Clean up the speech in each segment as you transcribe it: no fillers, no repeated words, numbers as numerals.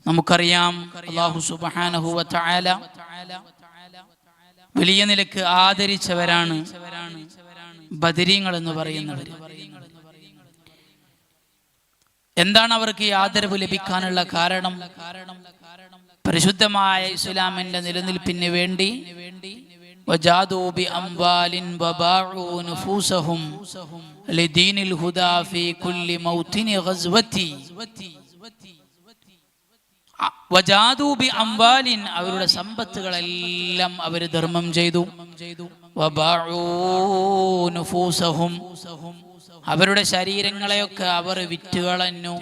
നമുക്കറിയാം അല്ലാഹു സുബ്ഹാനഹു വ തആല വലിയ നിലക്ക് ആദരിച്ചവരാണ് ബദരീങ്ങൾ എന്ന് പറയുന്നവർ. എന്താണ് അവർക്ക് ഈ ആദരവ് ലഭിക്കാനുള്ള കാരണം? പരിശുദ്ധമായ ഇസ്ലാമിന്റെ നിലനിൽപ്പിന് വേണ്ടി വജാദൂ ബി അംവാലിൻ വബാഉ നുഫൂസഹും ലിദീനിൽ ഹുദാ ഫീ കുല്ലി മൗതിനി ഗസ്വതി. വജാദൂ ബി അംവാലിൻ, അവരുടെ സമ്പത്തുകളെല്ലാം അവർ ധർമ്മം ചെയ്തു. വബാഉ നുഫൂസഹും, അവരുടെ ശരീരങ്ങളെയൊക്കെ അവർ വിറ്റുകളഞ്ഞു.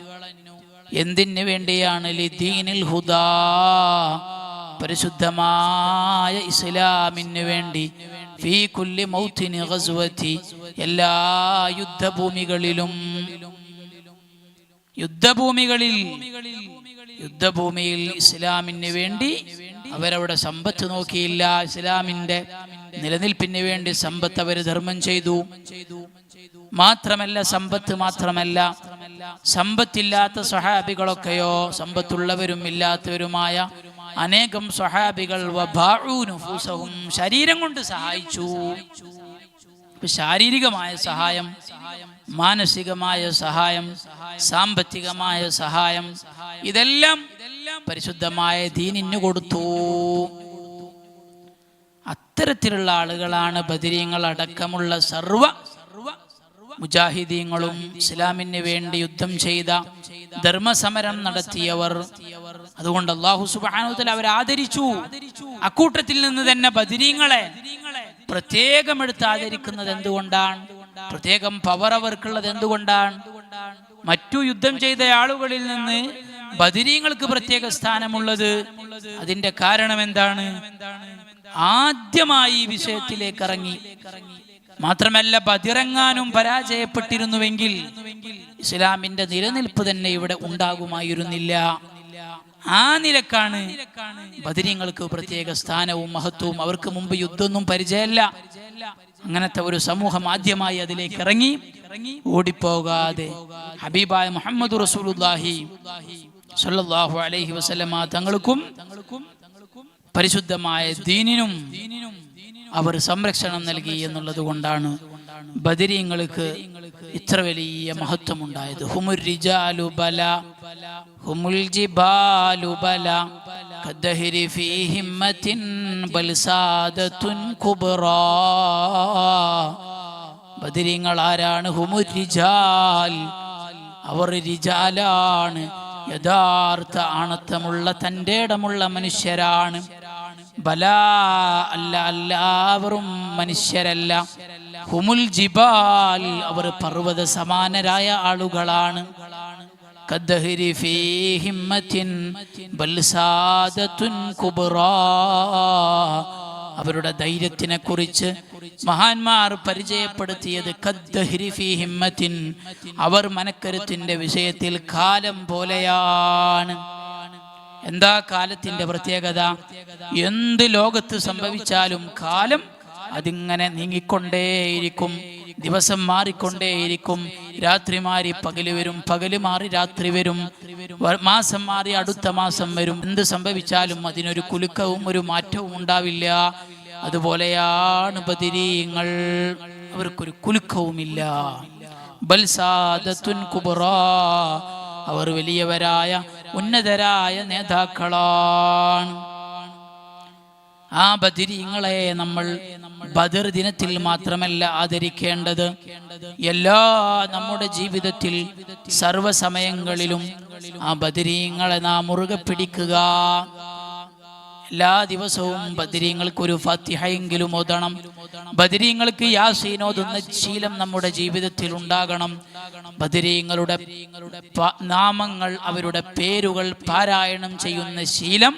എന്തിനു വേണ്ടിയാണ്? ലിദീനിൽ ഹുദാ, പരിശുദ്ധമായ ഇസ്ലാമിന് വേണ്ടി. ഫീ കുല്ലി മൗതിനി ഗസ്വതി, എല്ലാ യുദ്ധഭൂമിയിൽ ഇസ്ലാമിന് വേണ്ടി അവരവിടെ സമ്പത്ത് നോക്കിയില്ല. ഇസ്ലാമിന്റെ നിലനിൽപ്പിന് വേണ്ടി സമ്പത്ത് അവർ ധർമ്മം ചെയ്തു. മാത്രമല്ല സമ്പത്തില്ലാത്ത സ്വഹാബികളൊക്കെയോ, സമ്പത്തുള്ളവരും ഇല്ലാത്തവരുമായ അനേകം സ്വഹാബികൾ വബാഉ നുഫൂസഹും, ശരീരം കൊണ്ട് സഹായിച്ചു. ശാരീരികമായ സഹായം, മാനസികമായ സഹായം, സാമ്പത്തികമായ സഹായം, ഇതെല്ലാം പരിശുദ്ധമായ ദീനിന് കൊടുത്തു. അത്തരത്തിലുള്ള ആളുകളാണ് ബദരീങ്ങൾ അടക്കമുള്ള സർവ മുജാഹിദീങ്ങളും ഇസ്ലാമിന് വേണ്ടി യുദ്ധം ചെയ്ത, ധർമ്മസമരം നടത്തിയവർ. അതുകൊണ്ട് അല്ലാഹു സുബ്ഹാനഹു വ തആല അവരെ ആദരിച്ചു. അക്കൂട്ടത്തിൽ നിന്ന് തന്നെ ബദരീങ്ങളെ പ്രത്യേകം എടുത്ത് ആദരിക്കുന്നത് എന്തുകൊണ്ടാണ്? പ്രത്യേകം പവർ അവർക്കുള്ളത് എന്തുകൊണ്ടാണ്? മറ്റു യുദ്ധം ചെയ്ത ആളുകളിൽ നിന്ന് ബദരീങ്ങൾക്ക് പ്രത്യേക സ്ഥാനമുള്ളത്, അതിന്റെ കാരണം എന്താണ്? ആദ്യമായി ഈ വിഷയത്തിലേക്ക് ഇറങ്ങി. മാത്രമല്ല, ബദിറങ്ങാനും പരാജയപ്പെട്ടിരുന്നുവെങ്കിൽ ഇസ്ലാമിന്റെ നിലനിൽപ്പ് തന്നെ ഇവിടെ ഉണ്ടാകുമായിരുന്നില്ല. ആ നിലക്കാണ് ബദരീങ്ങൾക്ക് പ്രത്യേക സ്ഥാനവും മഹത്വവും. അവർക്ക് മുമ്പ് യുദ്ധമൊന്നും പരിചയമല്ല. അങ്ങനത്തെ ഒരു സമൂഹം ആദ്യമായി അതിലേക്ക് ഇറങ്ങി. ഓടിപ്പോകാതെ ഹബീബായ മുഹമ്മദ് റസൂലുള്ളാഹി സ്വല്ലല്ലാഹു അലൈഹി വസല്ലമ തങ്ങൾക്കും പരിശുദ്ധമായ ദീനിനും അവർ സംരക്ഷണം നൽകി എന്നുള്ളത് കൊണ്ടാണ് ബദരീങ്ങൾക്ക് ഇത്ര വലിയ മഹത്വം ഉണ്ടായത്. ഹുമുർ റിജാലു ബല ഹുമുൽ ജിബാലു ബല കദ്ദഹരി ഫീ ഹിമ്മത്തിൻ ബൽ സാദത്തുൻ കുബ്റാ. ബദരീങ്ങൾ ആരാണ്? ഹുമുർ റിജാൽ, അവർ റിജാലാണ്, യഥാർത്ഥ ആണത്തമുള്ള തൻ്റെ ഇടമുള്ള മനുഷ്യരാണ്. ബല അല്ല, എല്ലാവരും മനുഷ്യരല്ല. ഹുമുൽ ജിബാൽ, അവർ പർവ്വത സമാനരായ ആളുകളാണ്. കദ്ദഹരി ഫീ ഹിമ്മത്തിൻ ബൽ സാദത്തുൻ കുബ്റാ. അവരുടെ ധൈര്യത്തിനെ കുറിച്ച് മഹാന്മാർ പരിചയപ്പെടുത്തിയത് കദ്ദഹരി ഫീ ഹിമ്മത്തിൻ, അവർ മനക്കരുത്തിന്റെ വിഷയത്തിൽ കാലം പോലെയാണ്. എന്താ കാലത്തിന്റെ പ്രത്യേകത? എന്ത് ലോകത്ത് സംഭവിച്ചാലും കാലം അതിങ്ങനെ നീങ്ങിക്കൊണ്ടേയിരിക്കും. ദിവസം മാറിക്കൊണ്ടേയിരിക്കും. രാത്രി മാറി പകല് വരും, പകല് മാറി രാത്രി വരും, മാസം മാറി അടുത്ത മാസം വരും. എന്ത് സംഭവിച്ചാലും അതിനൊരു കുലുക്കവും ഒരു മാറ്റവും ഉണ്ടാവില്ല. അതുപോലെയാണ് ബദരീങ്ങൾ, അവർക്കൊരു കുലുക്കവുമില്ല. ബൽ സാദത്തുൻ കുബ്റാ, അവർ വലിയവരായ ഉന്നതരായ നേതാക്കളാണ്. ആ ബദരീങ്ങളെ നമ്മൾ ബദർ ദിനത്തിൽ മാത്രമല്ല ആദരിക്കേണ്ടത്, എല്ലാ നമ്മുടെ ജീവിതത്തിൽ സർവ്വസമയങ്ങളിലും ആ ബദരീങ്ങളെ നാം മുറുകെ പിടിക്കുക. എല്ലാ ദിവസവും ബദരീങ്ങൾക്ക് ഒരു ഫാത്തിഹയെങ്കിലും ഓതണം. ബദരീങ്ങൾക്ക് യാസീൻ ഓതുന്ന ശീലം നമ്മുടെ ജീവിതത്തിൽ ഉണ്ടാകണം. ബദരീങ്ങളുടെ നാമങ്ങൾ, അവരുടെ പേരുകൾ പാരായണം ചെയ്യുന്ന ശീലം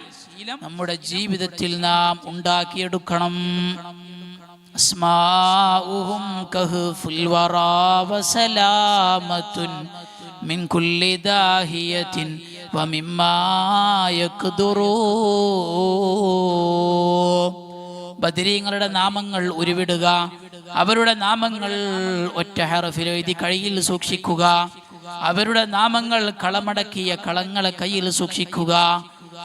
നമ്മുടെ ജീവിതത്തിൽ നാം ഉണ്ടാക്കിയെടുക്കണം. അസ്മാഉഹും കഹ്ഫുൽ വറാ വസലാമത്തുൻ മിൻ കുല്ലി ദാഹിയത്തിൻ വമിമ്മാ യഖ്ദുറൂ. ബദരീങ്ങളുടെ നാമങ്ങൾ ഉരുവിടുക, അവരുടെ നാമങ്ങൾ ഒറ്റ ഹർഫിൽ എഴുതി കയ്യിൽ സൂക്ഷിക്കുക. അവരുടെ നാമങ്ങൾ കളമടക്കിയ കളങ്ങളെ കയ്യിൽ സൂക്ഷിക്കുക.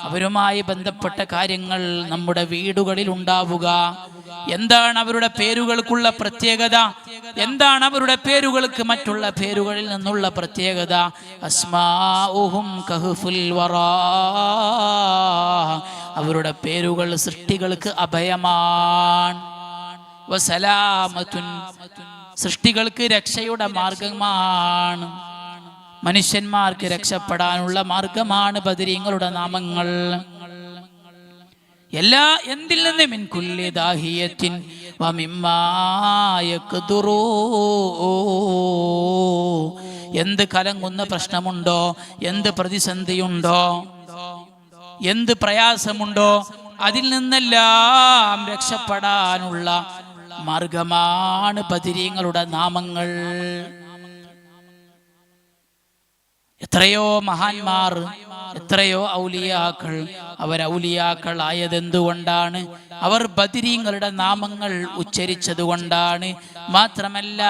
അവരുമായി ബന്ധപ്പെട്ട കാര്യങ്ങൾ നമ്മുടെ വീടുകളിൽ ഉണ്ടാവുക. എന്താണ് അവരുടെ പേരുകൾക്കുള്ള പ്രത്യേകത? എന്താണ് അവരുടെ പേരുകൾക്ക് മറ്റുള്ള പേരുകളിൽ നിന്നുള്ള പ്രത്യേകത? അസ്മാഉഹും കഹ്ഫുൽ വറാ. അവരുടെ പേരുകൾ സൃഷ്ടികൾക്ക് അഭയമാണ്. വസലാമത്തുൻ, സൃഷ്ടികൾക്ക് രക്ഷയുടെ മാർഗമാണ്. മനുഷ്യന്മാർക്ക് രക്ഷപ്പെടാനുള്ള മാർഗമാണ് ബദരീങ്ങളുടെ നാമങ്ങൾ. എന്തിൽ നിന്ന്? മിൻ കുല്ലി ദാഹിയത്തിൻ വമിമ്മാ യഖ്ദുറൂ. എന്ത് കലങ്ങുന്ന പ്രശ്നമുണ്ടോ, എന്ത് പ്രതിസന്ധിയുണ്ടോ, എന്ത് പ്രയാസമുണ്ടോ, അതിൽ നിന്നെല്ലാം രക്ഷപ്പെടാനുള്ള മാർഗമാണ് ബദരീങ്ങളുടെ നാമങ്ങൾ. എത്രയോ മഹാന്മാർ, എത്രയോ ഔലിയാക്കൾ, അവർ ഔലിയാക്കളായതെന്തുകൊണ്ടാണ്? അവർ ബദരീങ്ങളുടെ നാമങ്ങൾ ഉച്ചരിച്ചതുകൊണ്ടാണ്. മാത്രമല്ല,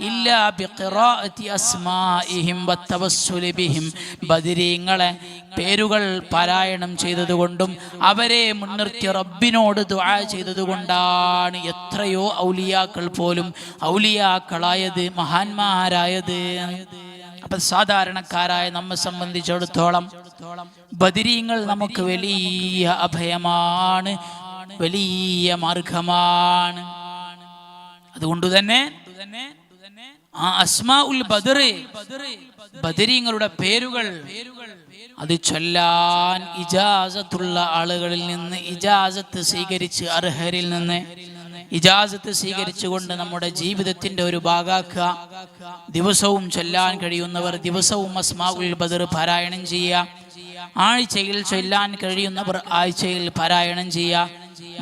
ഇല്ലാ ബിഖിറാഅത്തി അസ്മാഇഹിം വത്തവസ്സുലി ബിഹിം, ബദരീങ്ങളെ പേരുകൾ പാരായണം ചെയ്തതുകൊണ്ടും അവരെ മുൻനിർത്തി റബ്ബിനോട് ദുആ ചെയ്തതുകൊണ്ടാണ് എത്രയോ ഔലിയാക്കൾ പോലും ഔലിയാക്കളായത്, മഹാന്മാരായത്. അപ്പൊ സാധാരണക്കാരായ നമ്മെ സംബന്ധിച്ചിടത്തോളം ബദരീങ്ങൾ നമുക്ക് വലിയ അഭയമാണ്, വലിയ മാർഗമാണ്. അതുകൊണ്ട് തന്നെ ആ അസ്മാഉൽ ബദർ, ബദരീങ്ങളുടെ പേരുകൾ അത് ചൊല്ലാൻ ഇജാസത്തുള്ള ആളുകളിൽ നിന്ന് ഇജാസത്ത് സ്വീകരിച്ച്, അർഹരിൽ നിന്ന് ഇജാസത്ത് സ്വീകരിച്ചുകൊണ്ട് നമ്മുടെ ജീവിതത്തിന്റെ ഒരു ഭാഗാക്കുക. ദിവസവും ചൊല്ലാൻ കഴിയുന്നവർ ദിവസവും അസ്മാഉൽ ബദർ പാരായണം ചെയ്യുക. ആഴ്ചയിൽ ചൊല്ലാൻ കഴിയുന്നവർ ആഴ്ചയിൽ പാരായണം ചെയ്യുക.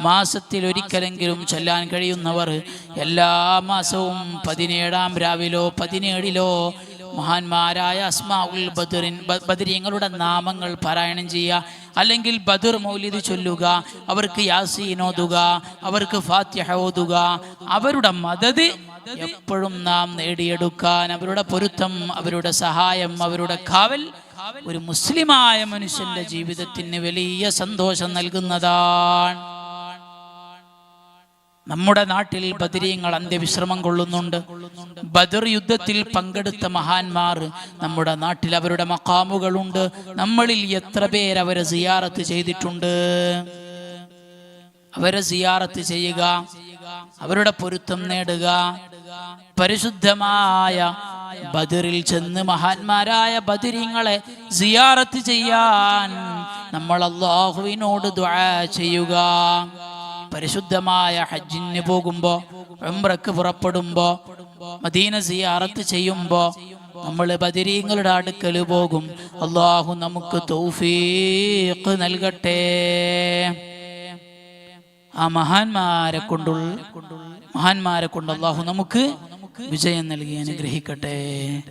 മാസത്തിൽ ഒരിക്കലെങ്കിലും ചൊല്ലാൻ കഴിയുന്നവർ എല്ലാ മാസവും 17-ാം രാവിലോ 17-ലോ മഹാന്മാരായ അസ്മാഉൽ ബദരീങ്ങളുടെ നാമങ്ങൾ പാരായണം ചെയ്യുക. അല്ലെങ്കിൽ ബദർ മൗലിദ് ചൊല്ലുക, അവർക്ക് യാസീൻ ഓതുക, അവർക്ക് ഫാത്തിഹ ഓതുക. അവരുടെ മദദ് എപ്പോഴും നാം നേടിയെടുക്കാൻ, അവരുടെ പൊരുത്തം, അവരുടെ സഹായം, അവരുടെ കാവൽ ഒരു മുസ്ലിമായ മനുഷ്യന്റെ ജീവിതത്തിന് വലിയ സന്തോഷം നൽകുന്നതാണ്. നമ്മുടെ നാട്ടിൽ ബദരീങ്ങൾ അന്ത്യവിശ്രമം കൊള്ളുന്നുണ്ട്. ബദർ യുദ്ധത്തിൽ പങ്കെടുത്ത മഹാന്മാർ നമ്മുടെ നാട്ടിൽ അവരുടെ മഖാമുകളുണ്ട്. നമ്മളിൽ എത്ര പേർ അവരെ സിയാറത്ത് ചെയ്തിട്ടുണ്ട്? അവരെ സിയാറത്ത് ചെയ്യുക, അവരുടെ പൊരുത്തം നേടുക. പരിശുദ്ധമായ ബദറിൽ ചെന്ന് മഹാന്മാരായ ബദരീങ്ങളെ സിയാറത്ത് ചെയ്യാൻ നമ്മൾ അല്ലാഹുവിനോട് ദുആ ചെയ്യുക. പരിശുദ്ധമായ ഹജ്ജിന് പോകുമ്പോ, ഉംറക്ക് പുറപ്പെടുമ്പോ, മദീന സിയാറത്ത് ചെയ്യുമ്പോ നമ്മൾ ബദരീങ്ങളുടെ അടുക്കൽ പോകും. അല്ലാഹു നമുക്ക് തൗഫീഖ് നൽകട്ടെ. ആ മഹാന്മാരെ കൊണ്ട് അല്ലാഹു നമുക്ക് വിജയം നൽകി അനുഗ്രഹിക്കട്ടെ.